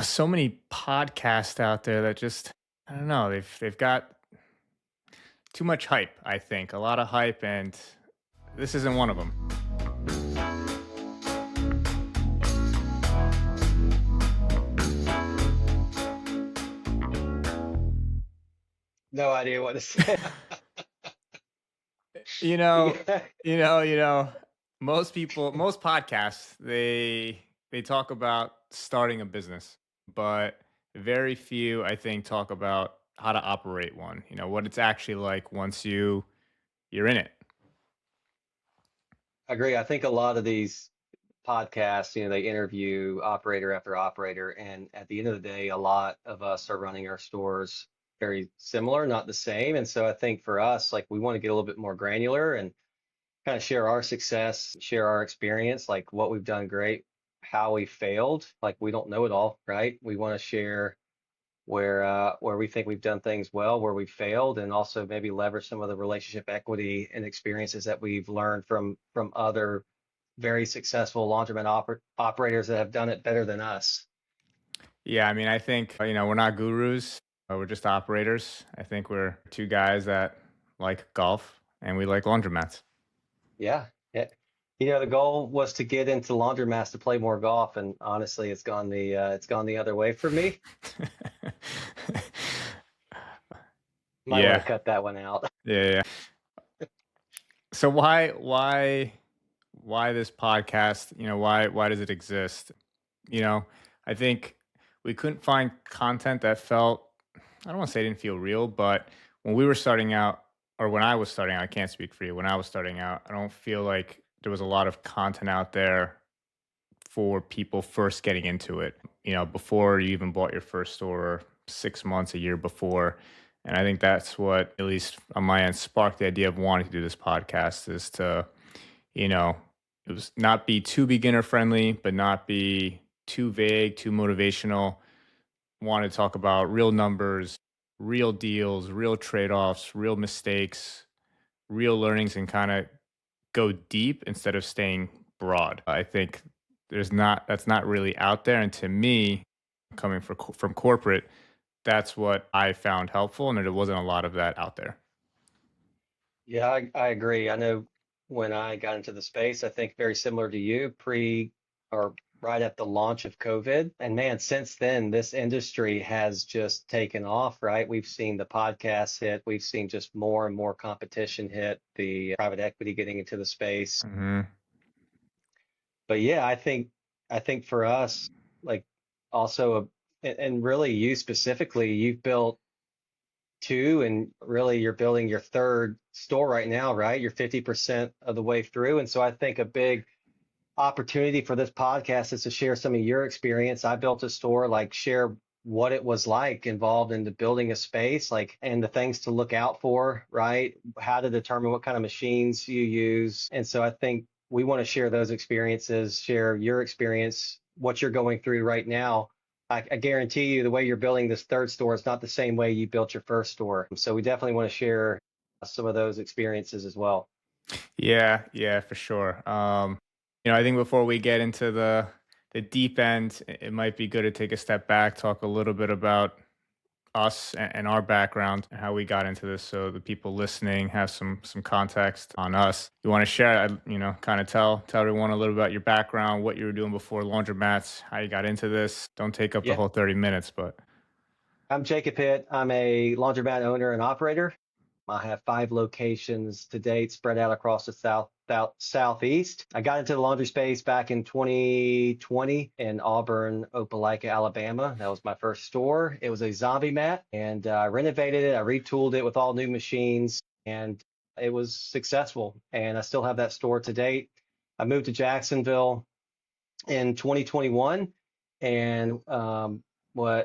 So many podcasts out there that just I don't know. They've got too much hype. I think a lot of hype, and this isn't one of them. No idea what to say. you know, Yeah. you know. Most people, most podcasts, they talk about starting a business, but very few, I think, talk about how to operate one. You know what it's actually like once you're in it. I agree. I think a lot of these podcasts, they interview operator after operator, and at the end of the day, a lot of us are running our stores very similar, not the same. And so I think for us, like we want to get a little bit more granular and kind of share our success, share our experience, like what we've done great, how we failed. Like we don't know it all, right? We want to share where we think we've done things well, where we failed, and also maybe leverage some of the relationship equity and experiences that we've learned from other very successful laundromat operators that have done it better than us. Yeah, I mean, I think, we're not gurus. We're just operators. I think we're two guys that like golf and we like laundromats. Yeah. Yeah. The goal was to get into laundromats to play more golf, and honestly, it's gone the other way for me. Might want to Yeah. cut that one out. Yeah, yeah. So why this podcast? Why does it exist? You know, I think we couldn't find content that felt, I don't want to say it didn't feel real, but when we were starting out, or when I was starting out, I can't speak for you. When I was starting out, I don't feel like there was a lot of content out there for people first getting into it, before you even bought your first store, 6 months, a year before. And I think that's what, at least on my end, sparked the idea of wanting to do this podcast is to, you know, it was not be too beginner friendly, but not be too vague, too motivational. Want to talk about real numbers, real deals, real trade offs, real mistakes, real learnings, and kind of go deep instead of staying broad. I think that's not really out there, and to me, coming from corporate, that's what I found helpful, and there wasn't a lot of that out there. Yeah, I agree. I know when I got into the space, I think very similar to you, pre or right at the launch of COVID. And man, since then, this industry has just taken off, right? We've seen the podcasts hit, we've seen just more and more competition hit, the private equity getting into the space. Hmm. But yeah, I think for us, like also, and really you specifically, you've built two, and really you're building your third store right now, right? You're 50% of the way through. And so I think a big opportunity for this podcast is to share some of your experience. I built a store, like share what it was like involved in the building a space, like, and the things to look out for, right? How to determine what kind of machines you use. And so I think we want to share those experiences, share your experience, what you're going through right now. I guarantee you the way you're building this third store is not the same way you built your first store. So we definitely want to share some of those experiences as well. Yeah, yeah, for sure. I think before we get into the deep end, it might be good to take a step back, talk a little bit about us and our background and how we got into this, so the people listening have some context on us. You want to share, kind of tell everyone a little about your background, what you were doing before laundromats, how you got into this. Don't take up the Yeah. whole 30 minutes, but I'm Jacob Hitt. I'm a laundromat owner and operator. I have 5 locations to date, spread out across the southeast. I got into the laundry space back in 2020 in Auburn, Opelika, Alabama. That was my first store. It was a zombie mat, and I renovated it. I retooled it with all new machines, and it was successful. And I still have that store to date. I moved to Jacksonville in 2021, and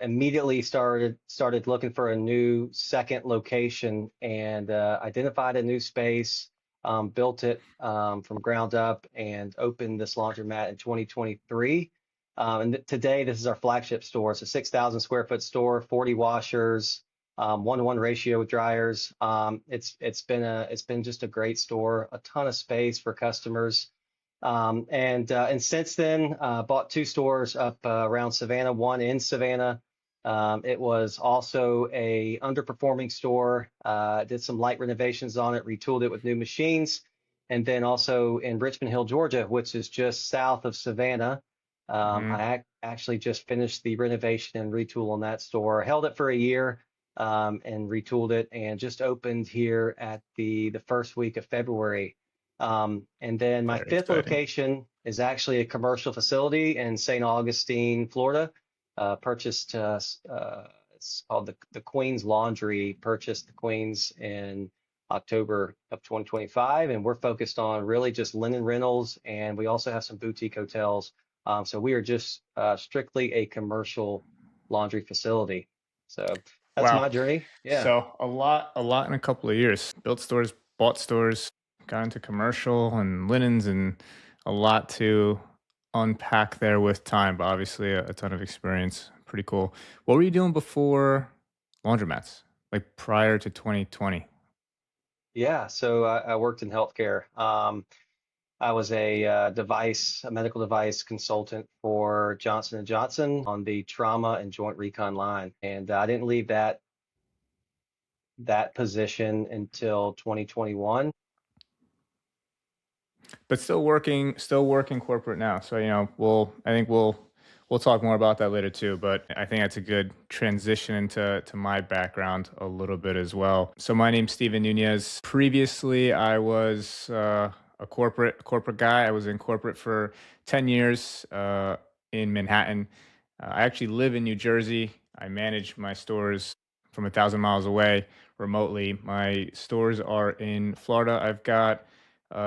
immediately started looking for a new second location, and identified a new space, built it from ground up, and opened this laundromat in 2023. And today, this is our flagship store. It's a 6,000 square foot store, 40 washers, 1-to-1 ratio with dryers. It's been just a great store, a ton of space for customers. And since then, bought two stores up around Savannah, one in Savannah. It was also a underperforming store. Did some light renovations on it, retooled it with new machines, and then also in Richmond Hill, Georgia, which is just south of Savannah. Hmm. Actually just finished the renovation and retool on that store. Held it for a year and retooled it, and just opened here at the first week of February. And then my Very fifth exciting. location is actually a commercial facility in St. Augustine, Florida. Purchased it's called the Queen's Laundry. Purchased the Queen's in October of 2025, and we're focused on really just linen rentals, and we also have some boutique hotels. So we are just strictly a commercial laundry facility. So that's Wow. my journey. Yeah. So a lot in a couple of years. Built stores, bought stores, got into commercial and linens, and a lot to unpack there with time, but obviously a ton of experience. Pretty cool. What were you doing before laundromats? Like prior to 2020? Yeah, so I worked in healthcare. I was a medical device consultant for Johnson and Johnson on the trauma and joint recon line, and I didn't leave that position until 2021. But still working corporate now. So, I think we'll talk more about that later too, but I think that's a good transition into my background a little bit as well. So my name's Steven Nunez. Previously I was a corporate guy. I was in corporate for 10 years in Manhattan. I actually live in New Jersey. I manage my stores from 1,000 miles away remotely. My stores are in Florida. I've got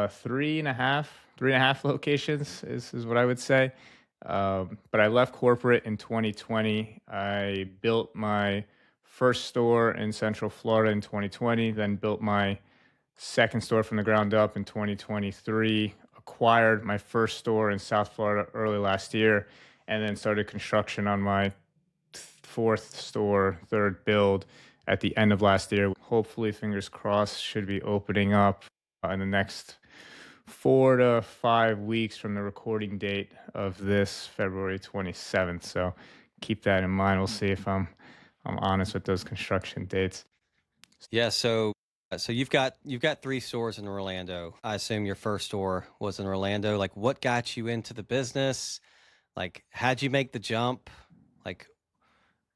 three and a half locations is what I would say. But I left corporate in 2020. I built my first store in Central Florida in 2020, then built my second store from the ground up in 2023, acquired my first store in South Florida early last year, and then started construction on my fourth store, third build at the end of last year. Hopefully, fingers crossed, should be opening up in the next 4 to 5 weeks from the recording date of this February 27th. So keep that in mind. We'll see if I'm honest with those construction dates. Yeah, so you've got three stores in Orlando. I assume your first store was in Orlando. Like, what got you into the business? Like, how'd you make the jump? Like,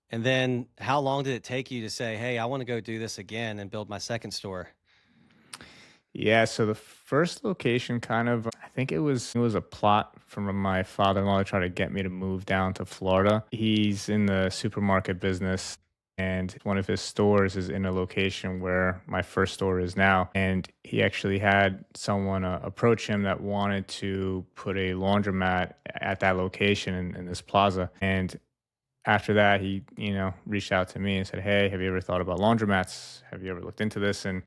and then how long did it take you to say, "Hey, I want to go do this again and build my second store"? Yeah, so the first location kind of I think it was a plot from my father-in-law to try to get me to move down to Florida. He's in the supermarket business and one of his stores is in a location where my first store is now. And he actually had someone approach him that wanted to put a laundromat at that location in this plaza. And after that, he, reached out to me and said, "Hey, have you ever thought about laundromats? Have you ever looked into this?" And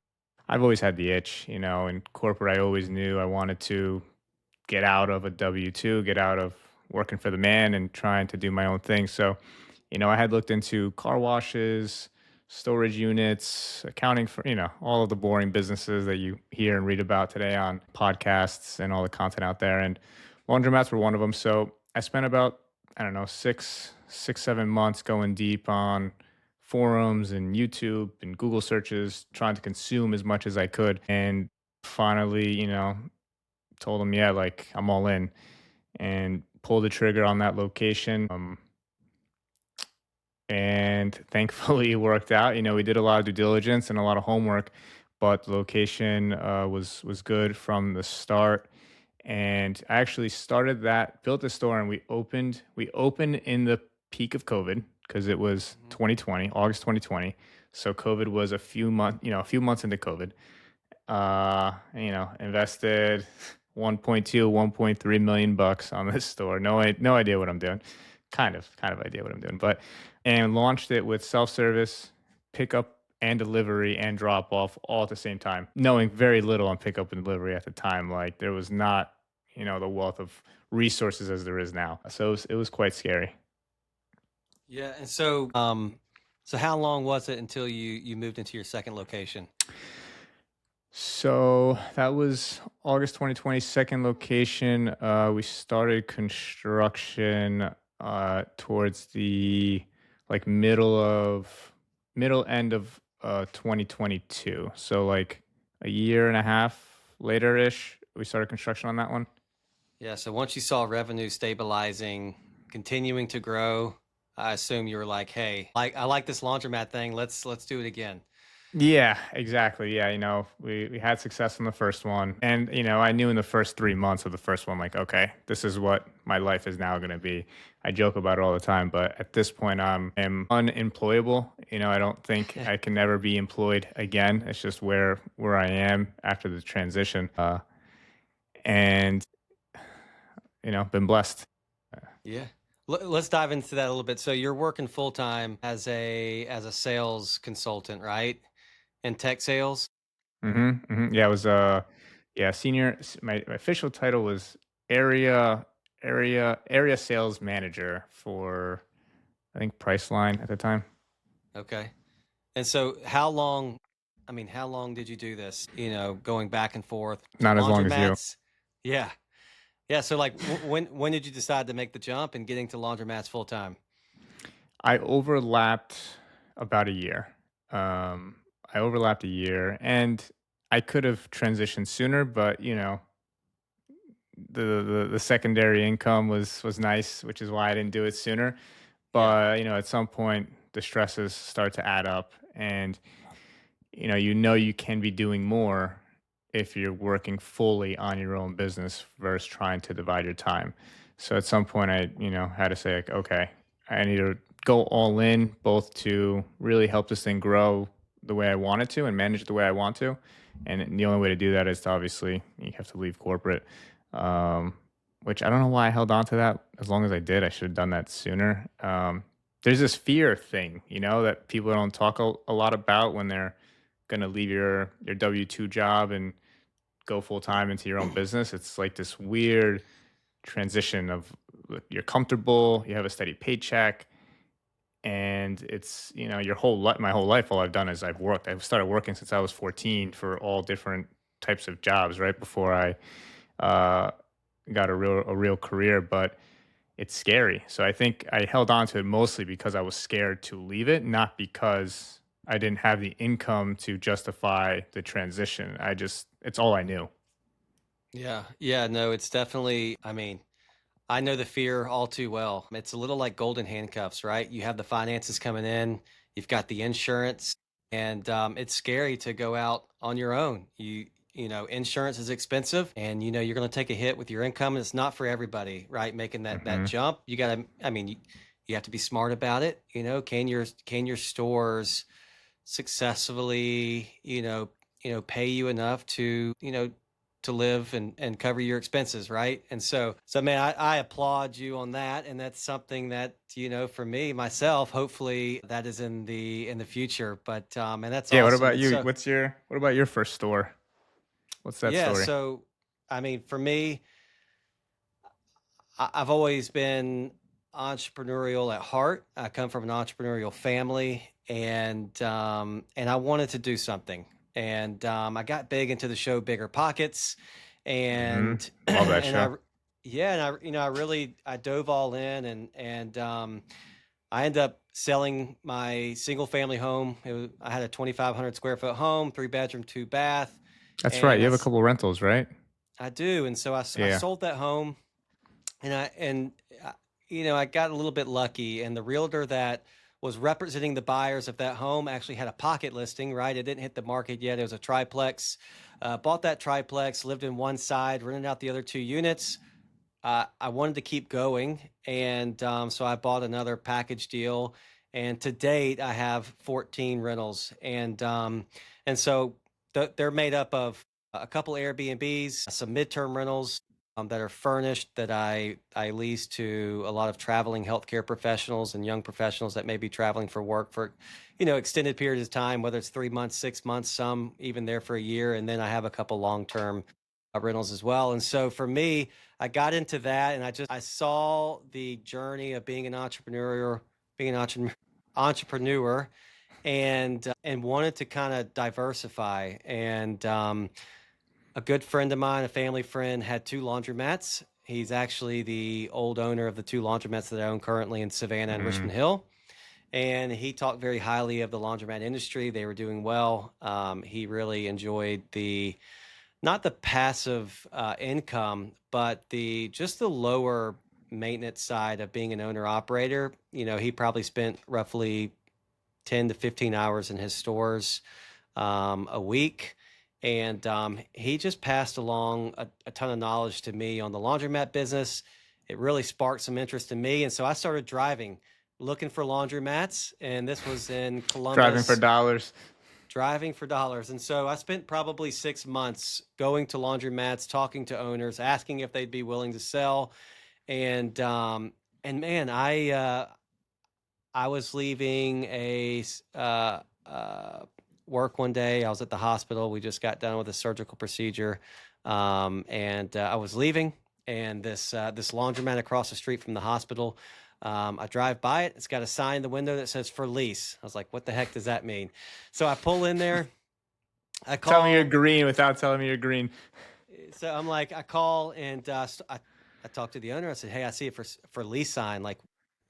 I've always had the itch, in corporate. I always knew I wanted to get out of a W 2, get out of working for the man and trying to do my own thing. So, I had looked into car washes, storage units, accounting for, all of the boring businesses that you hear and read about today on podcasts and all the content out there. And laundromats were one of them. So I spent about, I don't know, 7 months going deep on forums and YouTube and Google searches, trying to consume as much as I could. And finally, told them, yeah, like I'm all in and pulled the trigger on that location. And thankfully it worked out. We did a lot of due diligence and a lot of homework, but the location was good from the start. And I actually started that, built the store, and we opened in the peak of COVID because it was Mhm. 2020, August 2020. So COVID was a few months into COVID. Invested 1.2, 1.3 million bucks on this store. No idea what I'm doing. Kind of idea what I'm doing, but and launched it with self-service, pickup and delivery and drop off all at the same time, knowing very little on pickup and delivery at the time. Like there was not, the wealth of resources as there is now. So it was quite scary. Yeah, and so how long was it until you moved into your second location? So that was August 2020, second location. We started construction towards the like middle end of 2022. So like a year and a half later ish, we started construction on that one. Yeah. So once you saw revenue stabilizing, continuing to grow, I assume you were like, "Hey, I like this laundromat thing. Let's do it again." Yeah, exactly. Yeah, we had success in the first one. And, I knew in the first 3 months of the first one, like, okay, this is what my life is now going to be. I joke about it all the time, but at this point, am unemployable. I don't think I can never be employed again. It's just where I am after the transition. And, been blessed. Yeah. Let's dive into that a little bit. So you're working full time as a sales consultant, right? In tech sales. Yeah, I was yeah, my official title was area area sales manager for I think Priceline at the time. Okay. And so how long, I mean, how long did you do this? Going back and forth to Not as long as you. laundromats? Yeah. Yeah. So like when did you decide to make the jump and getting to laundromats full time? I overlapped about a year. Um I overlapped a year and I could have transitioned sooner, but the secondary income was nice, which is why I didn't do it sooner. Yeah. But at some point the stresses start to add up, and you can be doing more if you're working fully on your own business versus trying to divide your time. So at some point I, had to say like, okay, I need to go all in both to really help this thing grow the way I want it to and manage it the way I want to. And the only way to do that is to obviously you have to leave corporate. Um, which I don't know why I held on to that as long as I did. I should have done that sooner. There's this fear thing, that people don't talk a lot about when they're going to leave your W-2 job and go full time into your own business. It's like this weird transition of you're comfortable, you have a steady paycheck, and it's, your whole life, my whole life, all I've done is I've worked. I've started working since I was 14 for all different types of jobs, right before I uh, got a real career. But it's scary. So I think I held on to it mostly because I was scared to leave it, not because I didn't have the income to justify the transition. It's all I knew. Yeah. Yeah. No, it's definitely, I mean, I know the fear all too well. It's a little like golden handcuffs, right? You have the finances coming in, you've got the insurance, and it's scary to go out on your own. Insurance is expensive, and you're going to take a hit with your income. And it's not for everybody, right? Making that Hmm. jump, you got to. I mean, you have to be smart about it. Can your stores successfully, pay you enough to live and cover your expenses, right? And so man, I applaud you on that. And that's something that, for me, myself, hopefully that is in the future. But and that's Yeah. What awesome. about And you? so What about your first store? What's that yeah, story? so I mean, for me, I've always been entrepreneurial at heart. I come from an entrepreneurial family, and I wanted to do something. And I got big into the show Bigger Pockets, Hmm. and Love that and show. I dove all in, and I ended up selling my single family home. I had a 2,500 square foot home, 3 bedroom, 2 bath, That's right. and You have a couple rentals, right? I do. And so I Yeah. sold that home, and I got a little bit lucky, and the realtor that was representing the buyers of that home actually had a pocket listing. Right, it didn't hit the market yet. It was a triplex. Bought that triplex, lived in one side, rented out the other 2 units. I wanted to keep going, and so I bought another package deal. And to date, I have 14 rentals, and so they're made up of a couple Airbnbs, some midterm rentals that are furnished that I lease to a lot of traveling healthcare professionals and young professionals that may be traveling for work for, extended periods of time, whether it's 3 months, 6 months, some even there for a year, and then I have a couple long term rentals as well. And so for me, I got into that, and I saw the journey of being an entrepreneur, being an entrepreneur, and wanted to kind of diversify. And a good friend of mine, a family friend, had two laundromats. He's actually the old owner of the two laundromats that I own currently in Savannah and Mm. Richmond Hill. And he talked very highly of the laundromat industry. They were doing well. He really enjoyed the not the passive income, but the just the lower maintenance side of being an owner operator. You know, he probably spent roughly 10 to 15 hours in his stores a week. And he just passed along a ton of knowledge to me on the laundromat business. It really sparked some interest in me. And so I started driving, looking for laundromats. And this was in Driving for Columbus, dollars. driving for dollars. And so I spent probably 6 months going to laundromats, talking to owners, asking if they'd be willing to sell. And man, I was leaving work one day. I was at the hospital. We just got done with a surgical procedure, and I was leaving. And this laundromat across the street from the hospital. I drive by it. It's got a sign in the window that says "for lease." I was like, "What the heck does that mean?" So I pull in there. I Tell me you're call. green without telling me you're green. So I'm like, I call and I talked to the owner. I said, "Hey, I see it for lease sign. Like,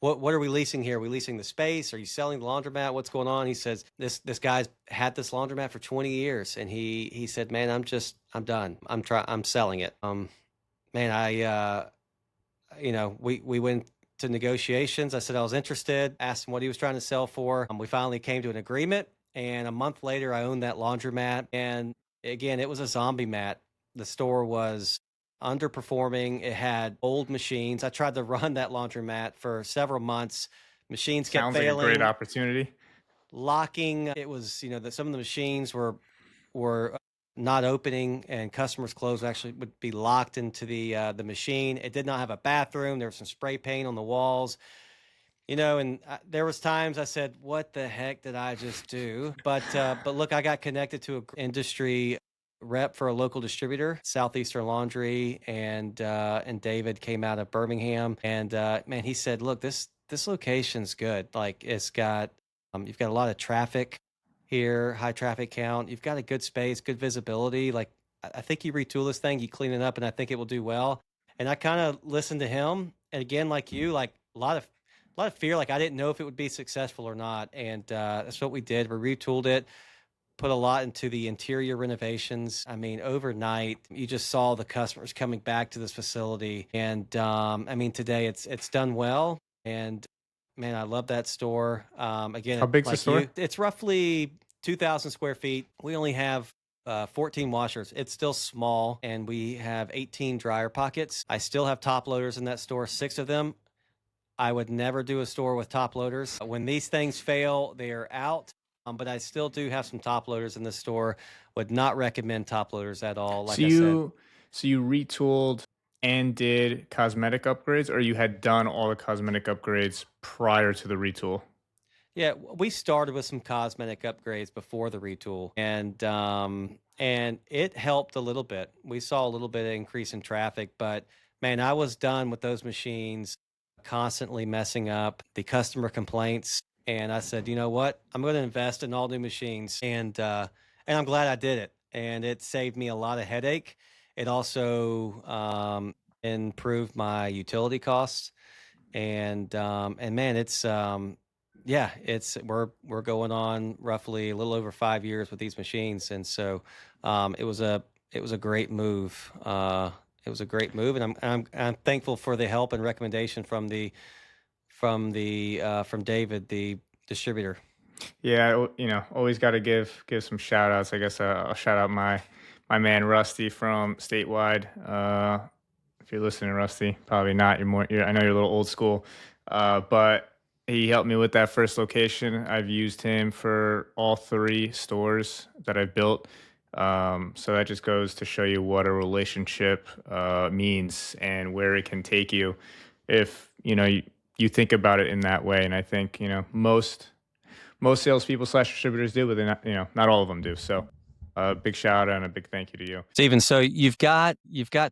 what are we leasing here? Are we leasing the space? Are you selling the laundromat? What's going on?" He says, "This guy's had this laundromat for 20 years," and he said, "Man, I'm done. I'm selling it." Man, we went to negotiations. I said I was interested. Asked him what he was trying to sell for. We finally came to an agreement, and a month later, I owned that laundromat. And again, it was a zombie mat. The store was underperforming. It had old machines. I tried to run that laundromat for several months. Machines kept Sounds like a great failing, opportunity. locking. It was, that some of the machines were not opening, and customers' clothes actually would be locked into the machine. It did not have a bathroom. There was some spray paint on the walls. And there was times I said, "What the heck did I just do?" But look, I got connected to a industry rep for a local distributor, Southeastern Laundry, and David came out of Birmingham, and man, he said, "Look, this location's good. Like, you've got a lot of traffic here, high traffic count. You've got a good space, good visibility. Like, I think you retool this thing, you clean it up, and I think it will do well." And I kind of listened to him, and again, like you, like a lot of fear. Like, I didn't know if it would be successful or not, and that's what we did. We retooled it, put a lot into the interior renovations. I mean, overnight, you just saw the customers coming back to this facility, and I mean, today it's done well, and man, I love that store. Again, How big's the like store? you, it's roughly 2,000 square feet. We only have 14 washers. It's still small, and we have 18 dryer pockets. I still have top loaders in that store, 6 of them. I would never do a store with top loaders. When these things fail, they are out. But I still do have some top loaders in the store. Would not recommend top loaders at all. So Like I said, you retooled and did cosmetic upgrades, or you had done all the cosmetic upgrades prior to the retool? yeah, we started with some cosmetic upgrades before the retool, and it helped a little bit. We saw a little bit of increase in traffic, but man, I was done with those machines constantly messing up, the customer complaints, and I said, you know what? I'm going to invest in all new machines, and I'm glad I did it. And it saved me a lot of headache. It also improved my utility costs, and man, yeah, we're going on roughly a little over 5 years with these machines, and so it was a great move. It was a great move, and I'm thankful for the help and recommendation from David, the distributor. Yeah, always got to give some shout outs. I guess I'll shout out my man Rusty from Statewide. If you're listening, Rusty, probably not. I know you're a little old school, but he helped me with that first location. I've used him for all 3 stores that I've built. So that just goes to show you what a relationship means and where it can take you if you think about it in that way. And I think most salespeople slash distributors do, but they're not, not all of them do. So a big shout out and a big thank you to you. Steven, so you've got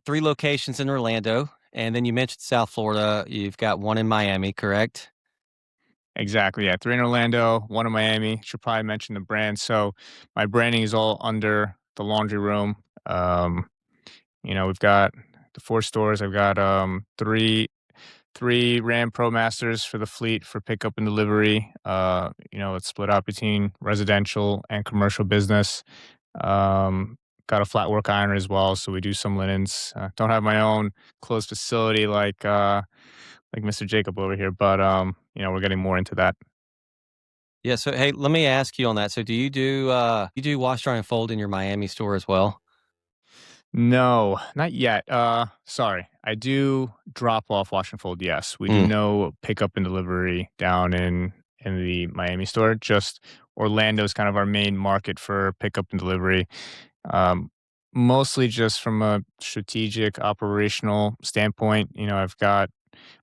3 locations in Orlando, and then you mentioned South Florida. You've got one in Miami, correct? Exactly. Yeah. Three in Orlando, one in Miami. Should probably mention the brand. So my branding is all under the laundry room. Um, we've got the four stores. I've got three Ram Pro Masters for the fleet for pickup and delivery. It's split out between residential and commercial business. Um, got a flat work iron as well, so we do some linens. Don't have my own closed facility like Mr. Jacob over here, but we're getting more into that. Yeah. So hey, let me ask you on that. So do you do wash, dry, and fold in your Miami store as well? No, not yet. Sorry. I do drop off wash and fold. Yes, we do Mm, no pickup and delivery down in the Miami store. Just Orlando's kind of our main market for pickup and delivery. Um, Mostly just from a strategic operational standpoint. I've got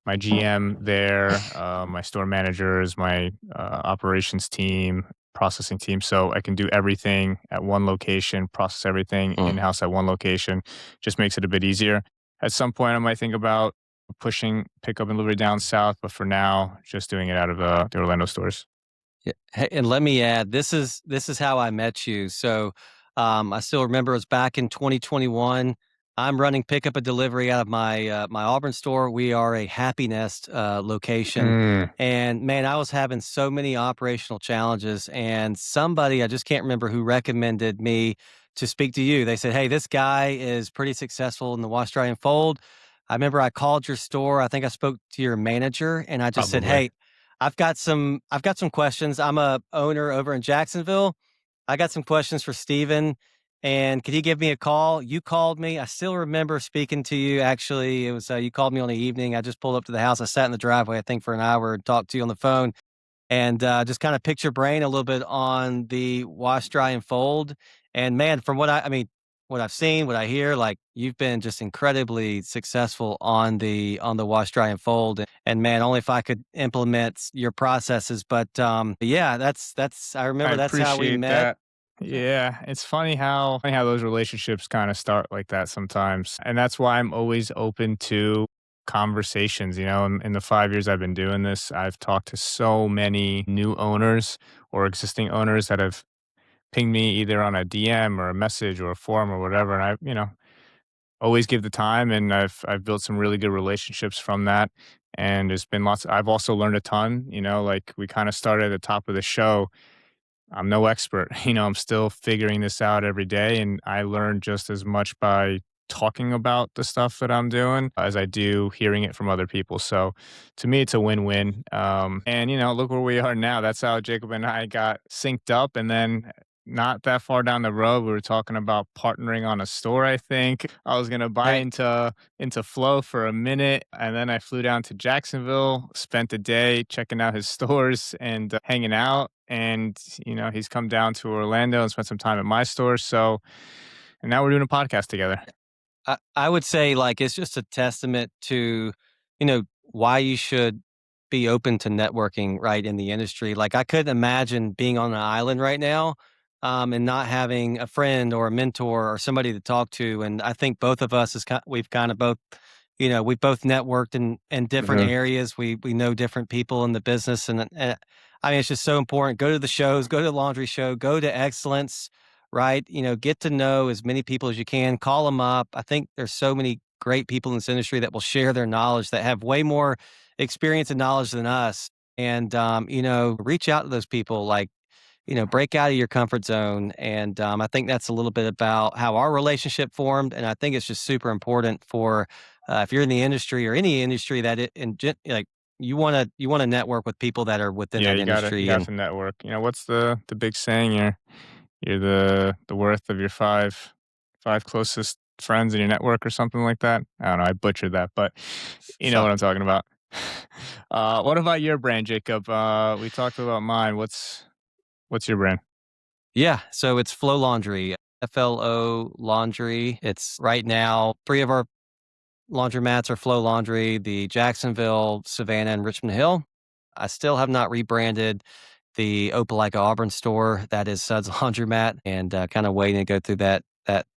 my GM there, my store managers, my operations team, processing team. So I can do everything at one location, process everything in mm. house at one location. Just makes it a bit easier. At some point, I might think about pushing pickup and delivery down south, but for now, just doing it out of the Orlando stores. Yeah, hey, and let me add, this is how I met you. So, I still remember it was back in 2021. I'm running pickup and delivery out of my Auburn store. We are a Happy Nest location, Mm, and man, I was having so many operational challenges. And somebody, I just can't remember who, recommended me to speak to you. They said, "Hey, this guy is pretty successful in the wash, dry, and fold." I remember I called your store. I think I spoke to your manager, and I just said, probably. "Hey, I've got some questions. I'm a owner over in Jacksonville. I got some questions for Steven, and could he give me a call?" You called me. I still remember speaking to you. Actually, it was you called me on the evening. I just pulled up to the house. I sat in the driveway, I think, for an hour and talked to you on the phone, and just kind of picked your brain a little bit on the wash, dry, and fold. And man, from what I mean, what I've seen, what I hear, like you've been just incredibly successful on the wash, dry, and fold. And man, only if I could implement your processes. But yeah, that's I I remember that's how we appreciate met. that. Yeah, it's funny how those relationships kind of start like that sometimes. And that's why I'm always open to conversations. In the 5 years I've been doing this, I've talked to so many new owners or existing owners that have pinged me either on a DM or a message or a forum or whatever. And I always give the time, and I've built some really good relationships from that. And there's been lots. I've also learned a ton. Like we kind of started at the top of the show. I'm no expert. I'm still figuring this out every day, and I learn just as much by talking about the stuff that I'm doing as I do hearing it from other people. So to me, it's a win-win. And look where we are now. That's how Jacob and I got synced up, and then not that far down the road, we were talking about partnering on a store. I think I was gonna buy Hey, into Flow for a minute, and then I flew down to Jacksonville, spent a day checking out his stores and hanging out. And he's come down to Orlando and spent some time at my store. So, and now we're doing a podcast together. I would say, like, it's just a testament to, why you should be open to networking, right, in the industry. Like, I couldn't imagine being on an island right now, and not having a friend or a mentor or somebody to talk to. And I think both of us we've kind of both, we've both networked in different Hmm. areas. We know different people in the business, and I mean, it's just so important. Go to the shows, go to the laundry show, go to Excellence, right? Get to know as many people as you can, call them up. I think there's so many great people in this industry that will share their knowledge, that have way more experience and knowledge than us. And, reach out to those people, like, break out of your comfort zone. And I think that's a little bit about how our relationship formed. And I think it's just super important for, if you're in the industry or any industry that like, you want to network with people that are within Yeah, that you industry. got And to network. What's the big saying? You're the worth of your five closest friends in your network or something like that. I don't know. I butchered that, but you know so what I'm talking about. What about your brand, Jacob? We talked about mine. What's your brand? Yeah, so it's Flow Laundry, FLO Laundry. It's right now 3 of our laundromats are Flow Laundry, the Jacksonville, Savannah, and Richmond Hill. I still have not rebranded the Opelika Auburn store. That is Suds Laundromat, and kind of waiting to go through that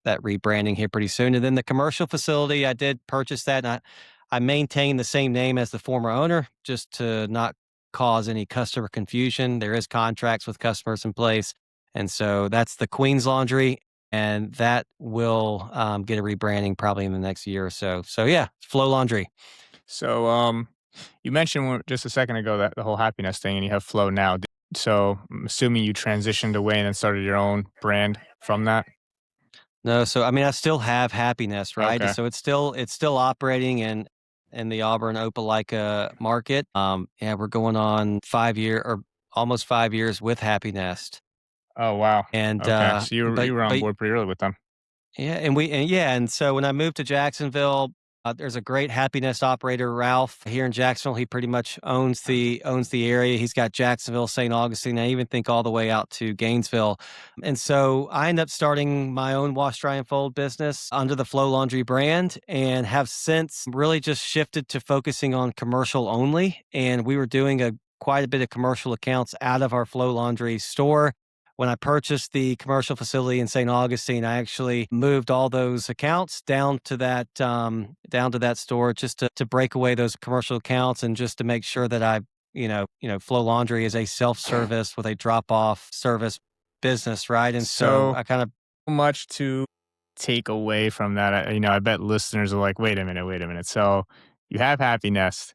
rebranding here pretty soon. And then the commercial facility, I did purchase that, and I maintain the same name as the former owner, just to not cause any customer confusion. There is contracts with customers in place. And so that's the Queen's Laundry, and that will get a rebranding probably in the next year or so. So yeah, Flow Laundry. So, you mentioned just a second ago that the whole happiness thing, and you have Flow now. So, I'm assuming you transitioned away and then started your own brand from that. No, so I mean, I still have Happiness, right? Okay. So it's still operating in the Auburn Opelika market. Yeah, we're going on 5 year or almost 5 years with Happiness, Oh wow. and Okay. So you were on but board pretty early with them. yeah, and so when I moved to Jacksonville, there's a great happiness operator, Ralph, here in Jacksonville. He pretty much owns the area. He's got Jacksonville, St. Augustine. I even think all the way out to Gainesville. And so I ended up starting my own wash, dry, and fold business under the Flow Laundry brand, and have since really just shifted to focusing on commercial only. And we were doing quite a bit of commercial accounts out of our Flow Laundry store. When I purchased the commercial facility in St. Augustine, I actually moved all those accounts down to that store just to break away those commercial accounts, and just to make sure that Flow Laundry is a self-service with a drop-off service business, right? And so So I kind of much to take away from that. I bet listeners are like, wait a minute, wait a minute. So you have Happiness,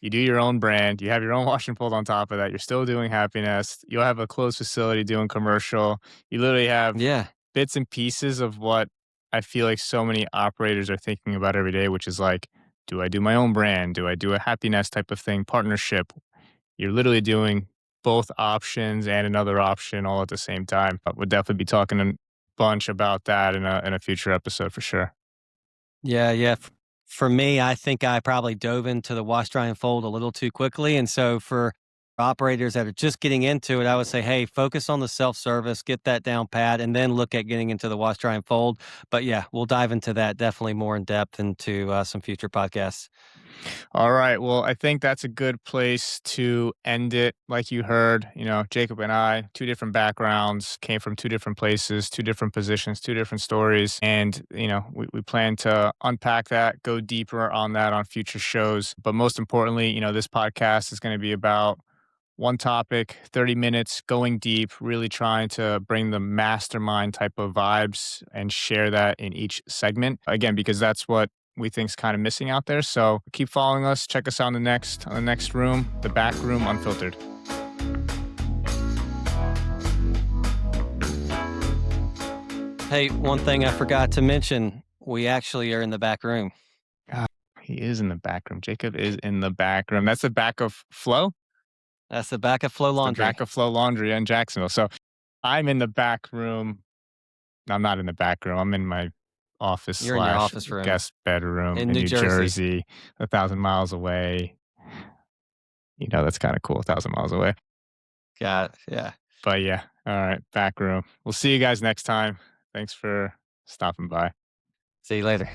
you do your own brand, you have your own wash and fold on top of that. You're still doing Happiness. You'll have a closed facility doing commercial. You literally have yeah. bits and pieces of what I feel like so many operators are thinking about every day, which is like, do I do my own brand? Do I do a Happiness type of thing, partnership? You're literally doing both options and another option all at the same time. But we'll definitely be talking a bunch about that in a future episode for sure. Yeah, yeah. For me, I think I probably dove into the wash, dry, and fold a little too quickly. And so for operators that are just getting into it, I would say, hey, focus on the self service, get that down pat, and then look at getting into the wash, dry, and fold. But yeah, we'll dive into that definitely more in depth into some future podcasts. All right. Well, I think that's a good place to end it. Like you heard, Jacob and I, two different backgrounds, came from two different places, two different positions, two different stories. And, we plan to unpack that, go deeper on that on future shows. But most importantly, this podcast is going to be about one topic, 30 minutes, going deep, really trying to bring the mastermind type of vibes and share that in each segment. Again, because that's what we think is kind of missing out there. So keep following us. Check us out on the next room, the back room unfiltered. Hey, one thing I forgot to mention, we actually are in the back room. Ah, he is in the back room. Jacob is in the back room. That's the back of Flow. That's the back of Flow It's the Laundry. back of Flow Laundry in Jacksonville. So I'm in the back room. I'm not in the back room. I'm in my office You're in your slash office room guest bedroom in in New New Jersey. Jersey, 1,000 miles away. That's kind of cool, 1,000 miles away. Got it. Yeah. But yeah, all right, back room. We'll see you guys next time. Thanks for stopping by. See you later.